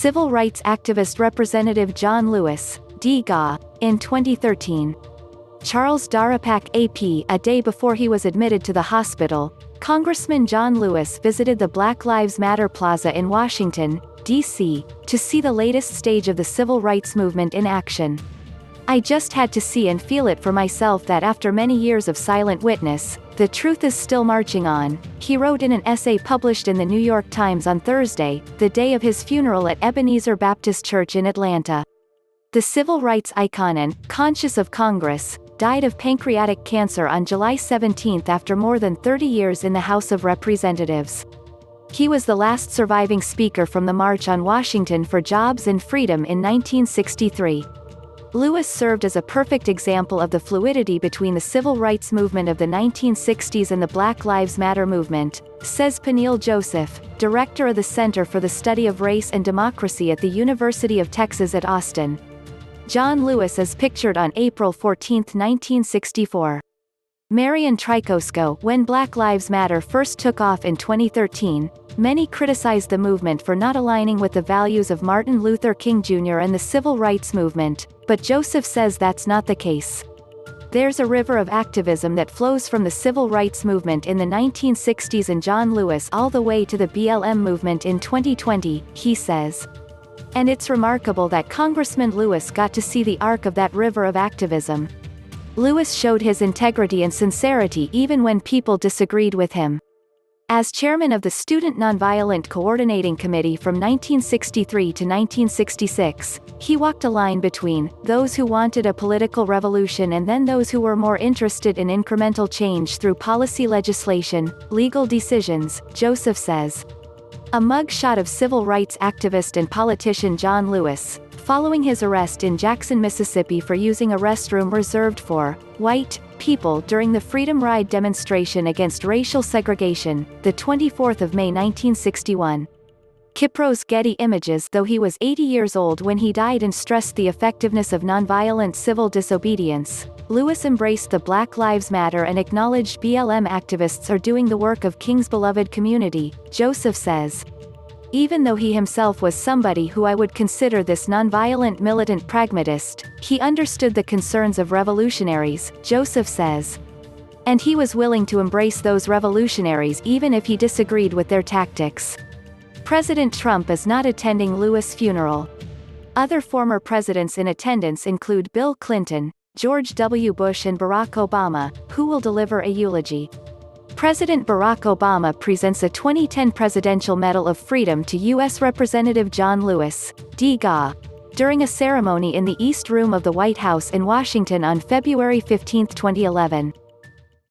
civil rights activist Representative John Lewis, D.Ga., in 2013. Charles Dharapak AP. A day before he was admitted to the hospital, Congressman John Lewis visited the Black Lives Matter Plaza in Washington, D.C., to see the latest stage of the civil rights movement in action. "I just had to see and feel it for myself that after many years of silent witness, the truth is still marching on," he wrote in an essay published in the New York Times on Thursday, the day of his funeral at Ebenezer Baptist Church in Atlanta. The civil rights icon and conscious of Congress died of pancreatic cancer on July 17 after more than 30 years in the House of Representatives. He was the last surviving speaker from the March on Washington for Jobs and Freedom in 1963. Lewis served as a perfect example of the fluidity between the civil rights movement of the 1960s and the Black Lives Matter movement, says Peniel Joseph, director of the Center for the Study of Race and Democracy at the University of Texas at Austin. John Lewis is pictured on April 14, 1964. Marion Trikosko. When Black Lives Matter first took off in 2013, many criticized the movement for not aligning with the values of Martin Luther King Jr. and the civil rights movement, but Joseph says that's not the case. "There's a river of activism that flows from the civil rights movement in the 1960s and John Lewis all the way to the BLM movement in 2020, he says. And it's remarkable that Congressman Lewis got to see the arc of that river of activism. Lewis showed his integrity and sincerity even when people disagreed with him. As chairman of the Student Nonviolent Coordinating Committee from 1963 to 1966, he walked a line between those who wanted a political revolution and then those who were more interested in incremental change through policy legislation, legal decisions," Joseph says. A mug shot of civil rights activist and politician John Lewis, following his arrest in Jackson, Mississippi for using a restroom reserved for white people during the Freedom Ride demonstration against racial segregation, the 24th of May 1961. Kypros. Getty Images. Though he was 80 years old when he died and stressed the effectiveness of nonviolent civil disobedience, Lewis embraced the Black Lives Matter and acknowledged BLM activists are doing the work of King's beloved community, Joseph says. Even though he himself was somebody who I would consider this nonviolent militant pragmatist, he understood the concerns of revolutionaries, Joseph says. And he was willing to embrace those revolutionaries even if he disagreed with their tactics. President Trump is not attending Lewis' funeral. Other former presidents in attendance include Bill Clinton, George W. Bush and Barack Obama, who will deliver a eulogy. President Barack Obama presents a 2010 Presidential Medal of Freedom to U.S. Representative John Lewis, D.Ga., during a ceremony in the East Room of the White House in Washington on February 15, 2011.